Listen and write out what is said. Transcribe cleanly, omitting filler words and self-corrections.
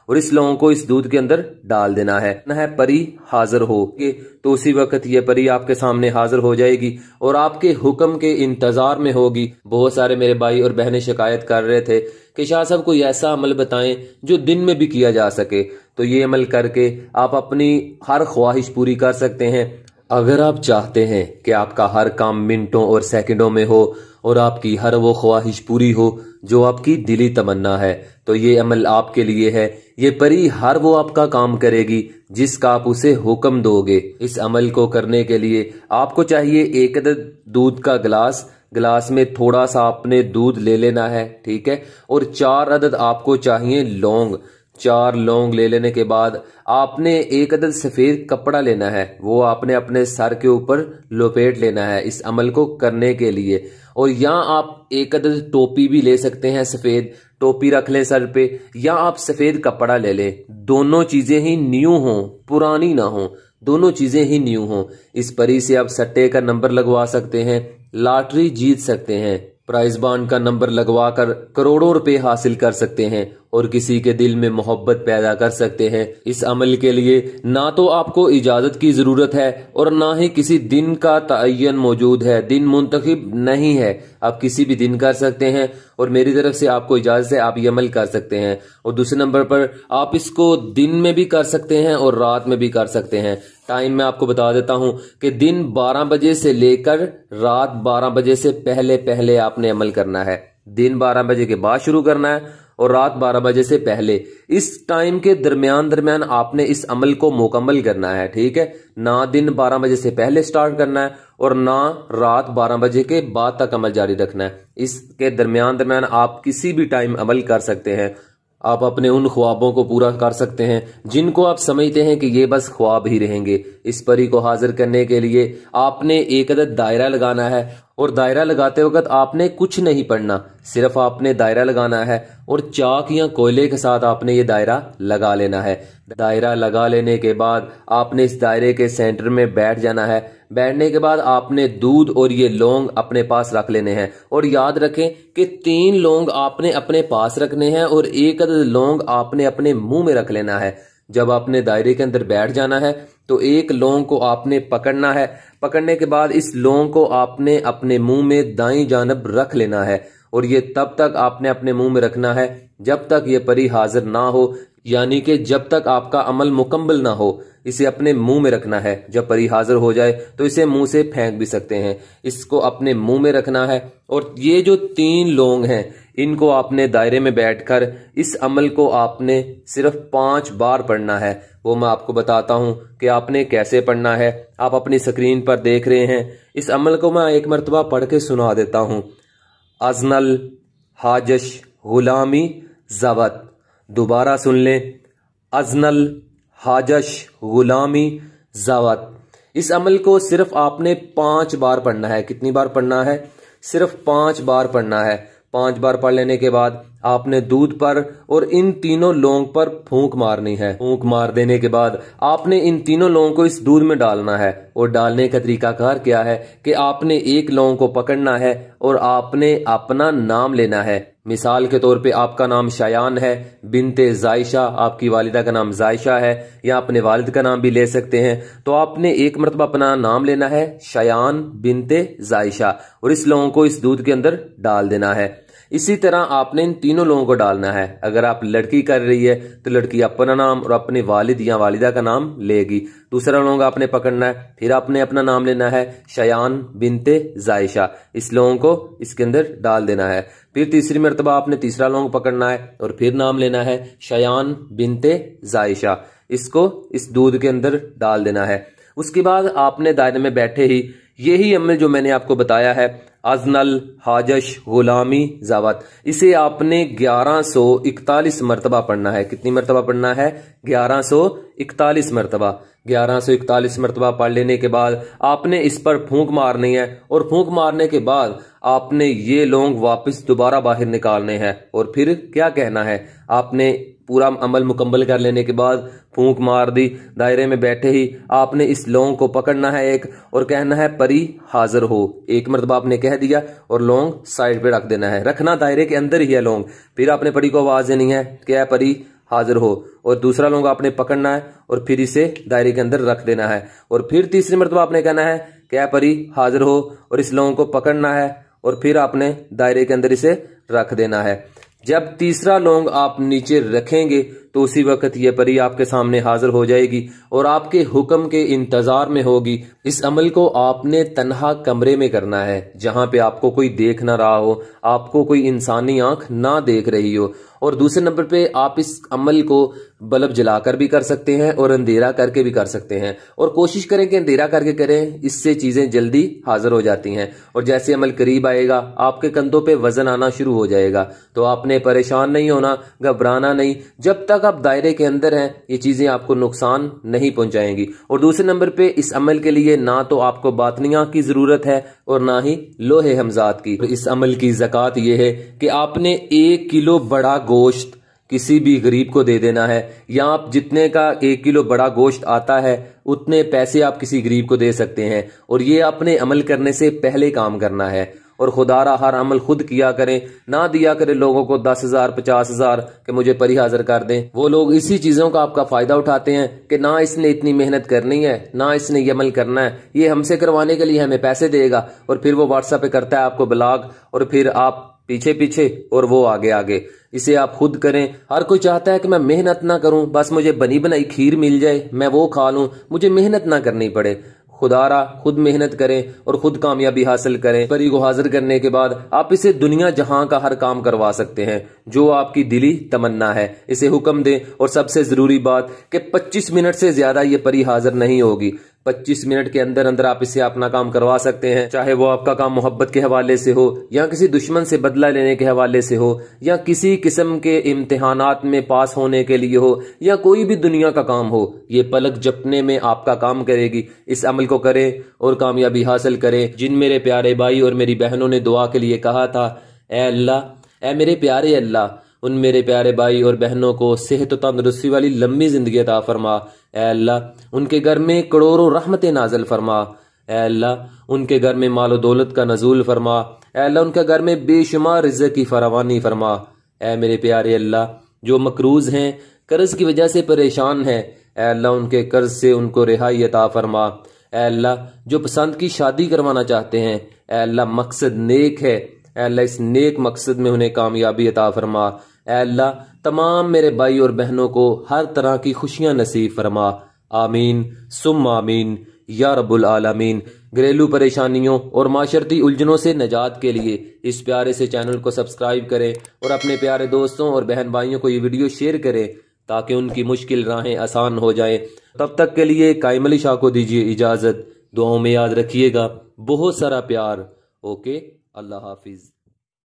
और इस लौंग को इस दूध के अंदर डाल देना है परी हाजिर हो के, तो उसी वक्त ये परी आपके सामने हाजिर हो जाएगी और आपके हुक्म के इंतजार में होगी। बहुत सारे मेरे भाई और बहनें शिकायत कर रहे थे कि शाह साहब कोई ऐसा अमल बताएं जो दिन में भी किया जा सके, तो ये अमल करके आप अपनी हर ख्वाहिश पूरी कर सकते हैं। अगर आप चाहते हैं कि आपका हर काम मिनटों और सेकंडों में हो और आपकी हर वो ख्वाहिश पूरी हो जो आपकी दिली तमन्ना है, तो ये अमल आपके लिए है। ये परी हर वो आपका काम करेगी जिसका आप उसे हुक्म दोगे। इस अमल को करने के लिए आपको चाहिए एक अदद दूध का गिलास में थोड़ा सा आपने दूध ले लेना है, ठीक है। और 4 अदद आपको चाहिए लौंग। 4 लौंग ले लेने के बाद आपने एक अदद सफेद कपड़ा लेना है, वो आपने अपने सर के ऊपर लपेट लेना है इस अमल को करने के लिए। और यहाँ आप एक अदद टोपी भी ले सकते हैं, सफेद टोपी रख लें सर पे, या आप सफेद कपड़ा ले लें। दोनों चीजें ही न्यू हों, पुरानी ना हो, दोनों चीजें ही न्यू हों। इस परी से आप सट्टे का नंबर लगवा सकते हैं, लॉटरी जीत सकते हैं, प्राइज बॉन्ड का नंबर लगवाकर करोड़ों रुपए हासिल कर सकते हैं और किसी के दिल में मोहब्बत पैदा कर सकते हैं। इस अमल के लिए ना तो आपको इजाजत की जरूरत है और ना ही किसी दिन का तयन मौजूद है, दिन मुंतखब नहीं है, आप किसी भी दिन कर सकते हैं और मेरी तरफ से आपको इजाजत है, आप ये अमल कर सकते हैं। और दूसरे नंबर पर आप इसको दिन में भी कर सकते हैं और रात में भी कर सकते हैं। टाइम मैं आपको बता देता हूं कि दिन 12 बजे से लेकर रात 12 बजे से पहले पहले आपने अमल करना है। दिन 12 बजे के बाद शुरू करना है और रात 12 बजे से पहले। इस टाइम के दरमियान आपने इस अमल को मुकम्मल करना है, ठीक है। ना दिन 12 बजे से पहले स्टार्ट करना है और ना रात 12 बजे के बाद तक अमल जारी रखना है। इसके दरमियान आप किसी भी टाइम अमल कर सकते हैं। आप अपने उन ख्वाबों को पूरा कर सकते हैं जिनको आप समझते हैं कि ये बस ख्वाब ही रहेंगे। इस परी को हाजिर करने के लिए आपने एक अदद दायरा लगाना है और दायरा लगाते वक्त आपने कुछ नहीं पढ़ना, सिर्फ आपने दायरा लगाना है और चाक या कोयले के साथ आपने ये दायरा लगा लेना है। दायरा लगा लेने के बाद आपने इस दायरे के सेंटर में बैठ जाना है। बैठने के बाद आपने दूध और ये लौंग अपने पास रख लेने हैं और याद रखें कि 3 लौंग आपने अपने पास रखने हैं और एक अदद लौंग आपने अपने मुंह में रख लेना है। जब आपने दायरे के अंदर बैठ जाना है तो एक लौंग को आपने पकड़ना है। पकड़ने के बाद इस लौंग को आपने अपने मुंह में दाईं जानब रख लेना है और ये तब तक आपने अपने मुंह में रखना है जब तक ये परी हाजिर ना हो, यानी कि जब तक आपका अमल मुकम्मल ना हो। इसे अपने मुंह में रखना है। जब परी हाजिर हो जाए तो इसे मुंह से फेंक भी सकते हैं। इसको अपने मुंह में रखना है और ये जो 3 लौंग हैं इनको आपने दायरे में बैठकर इस अमल को आपने सिर्फ 5 बार पढ़ना है। वो मैं आपको बताता हूं कि आपने कैसे पढ़ना है। आप अपनी स्क्रीन पर देख रहे हैं। इस अमल को मैं एक मरतबा पढ़ के सुना देता हूं। अजनल हाजश गुलामी ज़वत। दोबारा सुन लें, अजनल हाजश गुलामी ज़वत। इस अमल को सिर्फ आपने 5 बार पढ़ना है। कितनी बार पढ़ना है? सिर्फ 5 बार पढ़ना है। 5 बार पढ़ लेने के बाद आपने दूध पर और इन तीनों लौंग पर फूंक मारनी है। फूंक मार देने के बाद आपने इन तीनों लौंग को इस दूध में डालना है और डालने का तरीकाकार क्या है कि आपने एक लौंग को पकड़ना है और आपने अपना नाम लेना है। मिसाल के तौर पे आपका नाम शयान है बिनते जायशा, आपकी वालिदा का नाम जायशा है, या अपने वालिद का नाम भी ले सकते हैं। तो आपने एक मरतबा अपना नाम लेना है शयान बिनते जायशा और इस लौंग को इस दूध के अंदर डाल देना है। इसी तरह आपने इन तीनों लोगों को डालना है। अगर आप लड़की कर रही है तो लड़की अपना नाम और अपने वालिद या वालिदा का नाम लेगी। दूसरा लोग आपने पकड़ना है, फिर आपने अपना नाम लेना है शयान बिनते जायशा। इस लोगों को इसके अंदर डाल देना है। फिर तीसरी मरतबा आपने तीसरा लोग पकड़ना है और फिर नाम लेना है शयान बिनते जायशा। इसको इस दूध के अंदर डाल देना है। उसके बाद आपने दायरे में बैठे ही यही अमल जो मैंने आपको बताया है, अजनल हाजश गुलामी ज़वत, इसे आपने 1141 मरतबा पढ़ना है। कितनी मरतबा पढ़ना है? 1141 मरतबा। 1141 मरतबा पढ़ लेने के बाद आपने इस पर फूंक मारनी है और फूंक मारने के बाद आपने ये लौंग वापस दोबारा बाहर निकालने हैं और फिर क्या कहना है, आपने पूरा अमल मुकम्मल कर लेने के बाद फूंक मार दी, दायरे में बैठे ही आपने इस लौंग को पकड़ना है एक और कहना है परी हाजिर हो। एक मरतबा आपने कह दिया और लौंग साइड पे रख देना है। रखना दायरे के अंदर ही है लौंग। फिर आपने परी को आवाज देनी है, क्या है परी हाजिर हो, और दूसरा लौंग आपने पकड़ना है और फिर इसे दायरे के अंदर रख देना है, और फिर तीसरी मरतबा आपने कहना है कि ऐ परी हाजिर हो, और इस लौंग को पकड़ना है और फिर आपने दायरे के अंदर इसे रख देना है। जब तीसरा लौंग आप नीचे रखेंगे तो उसी वक्त ये परी आपके सामने हाजिर हो जाएगी और आपके हुक्म के इंतजार में होगी। इस अमल को आपने तन्हा कमरे में करना है, जहां पे आपको कोई देख ना रहा हो, आपको कोई इंसानी आंख ना देख रही हो। और दूसरे नंबर पे आप इस अमल को बल्ब जलाकर भी कर सकते हैं और अंधेरा करके भी कर सकते हैं, और कोशिश करें कि अंधेरा करके करें, इससे चीजें जल्दी हाजिर हो जाती हैं। और जैसे अमल करीब आएगा आपके कंधों पे वजन आना शुरू हो जाएगा, तो आपने परेशान नहीं होना, घबराना नहीं। जब तक आप दायरे के अंदर हैं ये चीजें आपको नुकसान नहीं पहुंचाएंगी। और दूसरे नंबर पे इस अमल के लिए ना तो आपको बातनिया की जरूरत है और ना ही लोहे हमजात की। इस अमल की ज़कात ये है कि आपने 1 किलो बड़ा गोश्त किसी भी गरीब को दे देना है, या आप जितने का 1 किलो बड़ा गोश्त आता है उतने पैसे आप किसी गरीब को दे सकते हैं। और ये अपने अमल करने से पहले काम करना है, और खुदारा हर अमल खुद किया करें, ना दिया करें लोगों को 10,000 50,000 कि मुझे परी हाजिर कर दें। वो लोग इसी चीजों का आपका फायदा उठाते हैं कि ना इसने इतनी मेहनत करनी है, ना इसने ये अमल करना है, ये हमसे करवाने के लिए हमें पैसे देगा, और फिर वो व्हाट्सएप पे करता है आपको ब्लॉग, और फिर आप पीछे पीछे और वो आगे आगे। इसे आप खुद करें। हर कोई चाहता है कि मैं मेहनत ना करूं, बस मुझे बनी बनाई खीर मिल जाए, मैं वो खा लूं, मुझे मेहनत ना करनी पड़े। खुदारा खुद मेहनत करें और खुद कामयाबी हासिल करें। परी को हाजिर करने के बाद आप इसे दुनिया जहां का हर काम करवा सकते हैं जो आपकी दिली तमन्ना है। इसे हुक्म दें, और सबसे जरूरी बात कि 25 मिनट से ज्यादा ये परी हाजिर नहीं होगी। 25 मिनट के अंदर अंदर आप इससे अपना काम करवा सकते हैं, चाहे वो आपका काम मोहब्बत के हवाले से हो, या किसी दुश्मन से बदला लेने के हवाले से हो, या किसी किस्म के इम्तिहानात में पास होने के लिए हो, या कोई भी दुनिया का काम हो। ये पलक झपकने में आपका काम करेगी। इस अमल को करें और कामयाबी हासिल करें। जिन मेरे प्यारे भाई और मेरी बहनों ने दुआ के लिए कहा था, ए अल्लाह, ए मेरे प्यारे अल्लाह, उन मेरे प्यारे भाई और बहनों को सेहत और तंदुरुस्ती वाली लंबी जिंदगी अता फरमा। ए अल्लाह, उनके घर में करोड़ों रहमतें नाज़िल फरमा। ए अल्लाह, उनके घर में मालो दौलत का नजूल फरमा। ए अल्लाह, उनके घर में बेशुमार रिज़्क़ की फरावानी फरमा। ए मेरे प्यारे अल्लाह, जो मकरूज हैं, कर्ज की वजह से परेशान हैं, ए अल्लाह, उनके कर्ज से उनको रिहाई अता फरमा। ए अल्लाह, जो पसंद की शादी करवाना चाहते हैं, ए अल्लाह, मकसद नेक है, ए अल्लाह, इस नेक मकसद में उन्हें कामयाबी अता फरमा। ए अल्लाह, तमाम मेरे भाई और बहनों को हर तरह की खुशियां नसीब फरमा। आमीन सुम्मा आमीन या रब्बुल आलमीन। घरेलू परेशानियों और माशरती उलझनों से निजात के लिए इस प्यारे से चैनल को सब्सक्राइब करें और अपने प्यारे दोस्तों और बहन भाइयों को ये वीडियो शेयर करें ताकि उनकी मुश्किल राहें आसान हो जाएं। तब तक के लिए कायम अली शाह को दीजिए इजाजत। दुआओं में याद रखिएगा। बहुत सारा प्यार। ओके, अल्लाह हाफिज।